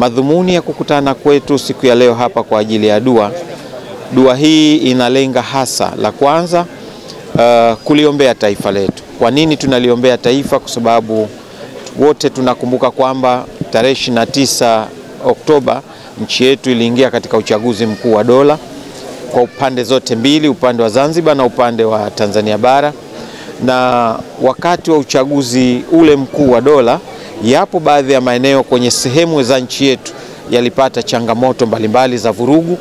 Madhumuni ya kukutana kwetu siku ya leo hapa kwa ajili ya dua. Dua hii inalenga hasa la kwanza kuliombea taifa letu. Kwa nini tunaliombea taifa? Kwa sababu wote tunakumbuka kwamba tarehe 29 Oktoba nchi yetu iliingia katika uchaguzi mkuu wa dola kwa upande zote mbili, upande wa Zanzibar na upande wa Tanzania bara. Na wakati wa uchaguzi ule mkuu wa dola, yapo baadhi ya maeneo kwenye sehemu za nchi yetu yalipata changamoto mbalimbali za vurugu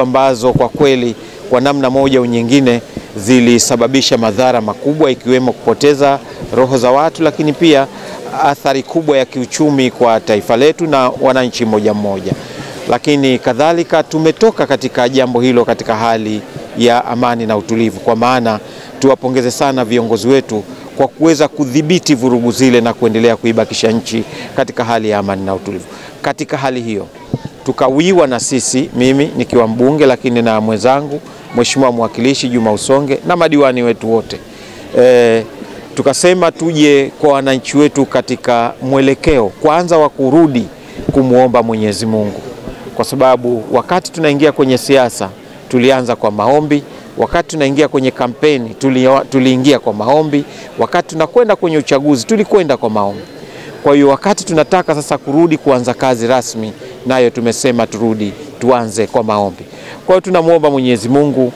ambazo kwa kweli kwa namna moja au nyingine zilisababisha madhara makubwa, ikiwemo kupoteza roho za watu, lakini pia athari kubwa ya kiuchumi kwa taifa letu na wananchi mmoja mmoja. Lakini kadhalika tumetoka katika jambo hilo katika hali ya amani na utulivu, kwa maana tuwapongeze sana viongozi wetu kwa kuweza kudhibiti vurugu zile na kuendelea kuibakisha nchi katika hali ya amani na utulivu. Katika hali hiyo tukawiwa na sisi, mimi nikiwa mbunge, lakini na mwenzangu Mheshimiwa Mwakilishi Juma Usonge na madiwani wetu wote, tukasema tuje kwa wananchi wetu katika mwelekeo kwanza wa kurudi kumuomba Mwenyezi Mungu, kwa sababu wakati tunaingia kwenye siasa tulianza kwa maombi, wakati tunaingia kwenye kampeni tuliingia kwa maombi, wakati tunakwenda kwenye uchaguzi tulikwenda kwa maombi. Kwa hiyo wakati tunataka sasa kurudi kuanza kazi rasmi, nayo tumesema tuanze kwa maombi. Kwa hiyo tunamuomba Mwenyezi Mungu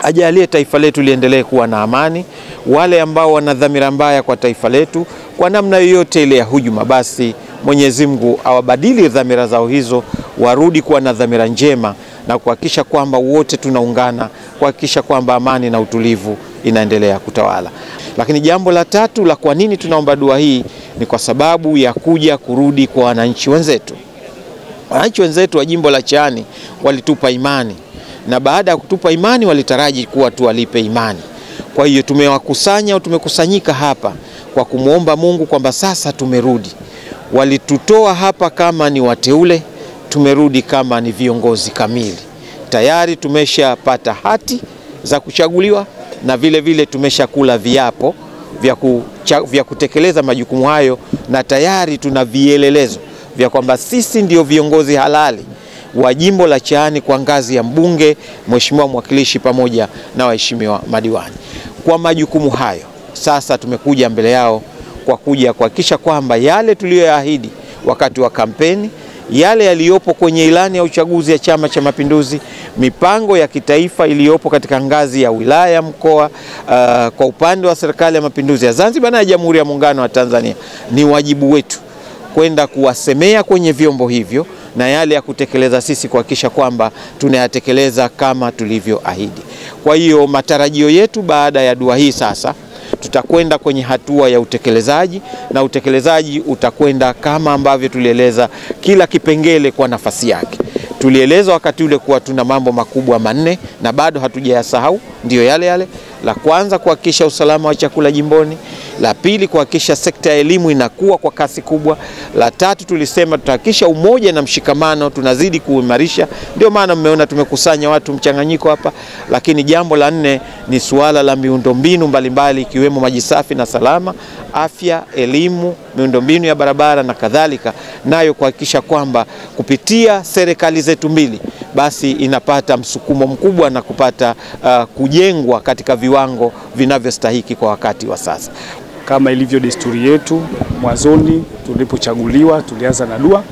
ajalie taifa letu liendelee kuwa na amani. Wale ambao wana dhamira mbaya kwa taifa letu kwa namna yoyote ile ya hujuma, basi Mwenyezi Mungu awabadili dhamira zao hizo, warudi kuwa na dhamira njema na kuhakikisha kwamba wote tunaungana kuhakikisha kwamba amani na utulivu inaendelea kutawala. Lakini jambo la tatu la kwa nini tunaomba dua hii ni kwa sababu ya kurudi kwa wananchi wenzetu. Wananchi wenzetu wa jimbo la Chaani walitupa imani, na baada ya kutupa imani walitaraji kuwa tuwalipe imani. Kwa hiyo tumekusanyika hapa kwa kumuomba Mungu kwamba sasa tumerudi. Walitutoa hapa kama ni wateule, tumerudi kama ni viongozi kamili. Tayari tumeshapata hati za kuchaguliwa na vile vile tumeshakula viapo vya kutekeleza majukumu hayo, na tayari tuna vielelezo vya kwamba sisi ndio viongozi halali wa jimbo la Chaani kwa ngazi ya mbunge, Mheshimiwa Mwakilishi pamoja na waheshimiwa madiwani. Kwa majukumu hayo sasa tumekuja mbele yao kwa kuja kuhakikisha kwamba yale tuliyoyaahidi wakati wa kampeni, yale yaliyopo kwenye ilani ya uchaguzi ya Chama cha Mapinduzi, mipango ya kitaifa iliyopo katika ngazi ya wilaya, mkoa, kwa upande wa Serikali ya Mapinduzi ya Zanzibar na ya Jamhuri ya Muungano wa Tanzania, ni wajibu wetu kwenda kuwasemea kwenye vyombo hivyo, na yale ya kutekeleza sisi kuhakikisha kwamba tunayatekeleza kama tulivyoahidi. Kwa hiyo matarajio yetu baada ya dua hii sasa tutakwenda kwenye hatua ya utekelezaji, na utekelezaji utakwenda kama ambavyo tulieleza kila kipengele kwa nafasi yake. Tulieleza wakati ule kuwa tuna mambo makubwa manne na bado hatujayasahau, ndio yale. La kwanza kuhakikisha usalama wa chakula jimboni, la pili kuhakikisha sekta ya elimu inakuwa kwa kasi kubwa, la tatu tulisema tutahakikisha umoja na mshikamano tunazidi kuimarisha, ndio maana mmeona tumekusanya watu mchanganyiko hapa, lakini jambo la nne ni suala la miundombinu mbalimbali ikiwemo maji safi na salama, afya, elimu, miundombinu ya barabara na kadhalika, nayo kuhakikisha kwamba kupitia serikali zetu mbili basi inapata msukumo mkubwa na kupata kujengwa katika viwango vinavyostahiki kwa wakati wa sasa. Kama ilivyo desturi yetu, mwanzoni tulipochaguliwa tulianza na dua,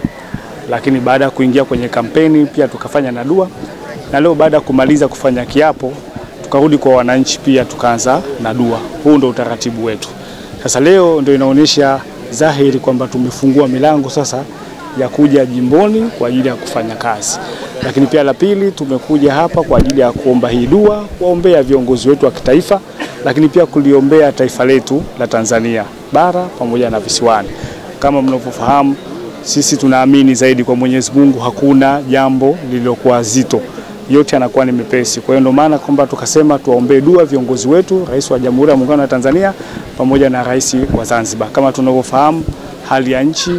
lakini baada ya kuingia kwenye kampeni pia tukafanya na dua, na leo baada ya kumaliza kufanya kiapo tukarudi kwa wananchi pia tukaanza na dua. Huu ndio utaratibu wetu. Sasa leo ndio inaonyesha dhahiri kwamba tumefungua milango sasa ya kuja jimboni kwa ajili ya kufanya kazi. Lakini pia la pili, tumekuja hapa kwa ajili ya kuomba hii dua, kuombea viongozi wetu wa kitaifa, lakini pia kuliombea taifa letu la Tanzania bara pamoja na visiwani. Kama mnavyofahamu, sisi tunaamini zaidi kwa Mwenyezi Mungu, hakuna jambo lililokuwa zito, yote yanakuwa ni mepesi. Kwa hiyo ndio maana kwamba tukasema tuwaombee dua viongozi wetu, Rais wa Jamhuri ya Muungano wa Tanzania pamoja na Rais wa Zanzibar. Kama tunavyofahamu hali ya nchi,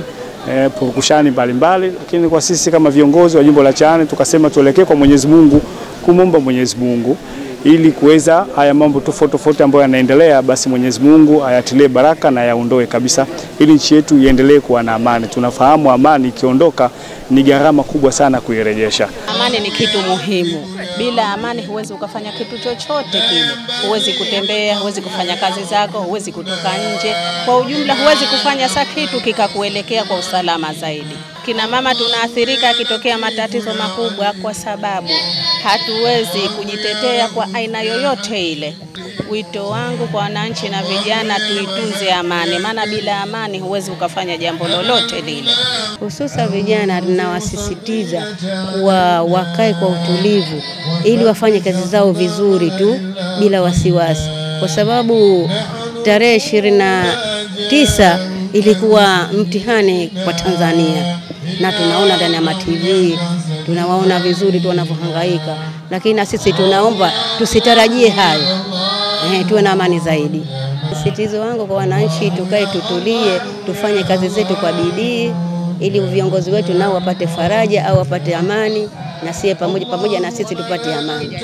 purukushani mbalimbali, lakini kwa sisi kama viongozi wa jimbo la Chaani tukasema tuelekee kwa Mwenyezi Mungu, kumomba Mwenyezi Mungu ili kuweza haya mambo tofauti ambayo yanaendelea, basi Mwenyezi Mungu ayatilie baraka na yaondoe kabisa, ili nchi yetu iendelee kuwa na amani. Tunafahamu amani ikiondoka ni gharama kubwa sana kuirejesha. Amani ni kitu muhimu. Bila amani huwezi ukafanya kitu chochote kile. Huwezi kutembea, huwezi kufanya kazi zako, huwezi kutoka nje. Kwa ujumla huwezi kufanya kitu kikakuelekea kwa usalama zaidi. Kina mama tunaathirika akitokea matatizo makubwa kwa sababu hatuwezi kujitetea kwa aina yoyote ile. Wito wangu kwa wananchi na vijana, tuitunze amani, maana bila amani huwezi ukafanya jambo lolote lile. Hususa vijana tunawasisitiza kuwa wakae kwa utulivu ili wafanye kazi zao vizuri tu bila wasiwasi, kwa sababu tarehe 29 ilikuwa mtihani kwa Tanzania, na tunaona ndani ya TV, tunawaona vizuri tu wanavyohangaika, lakini na sisi tunaomba tusitarajie hayo, tuwe na amani zaidi. Sisitizo wangu kwa wananchi, tukae tutulie, tufanye kazi zetu kwa bidii ili viongozi wetu nao wapate faraja au wapate amani, na sisi pamoja na sisi tupate amani.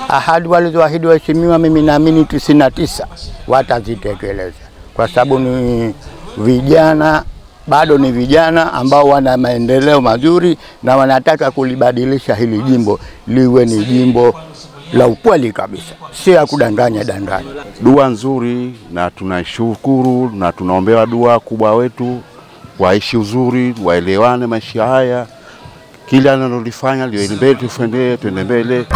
Ahadi walizoahidi waheshimiwa, mimi naamini 99 watazitekeleza, kwa sababu ni vijana, bado ni vijana ambao wana maendeleo mazuri na wanataka kulibadilisha hili jimbo liwe ni jimbo la ukweli kabisa, si ya kudanganya. Dua nzuri, na tunashukuru na tunaombewa dua kubwa wetu waishi uzuri, waelewane maisha haya, kila analolifanya liwe mbele, tuende mbele.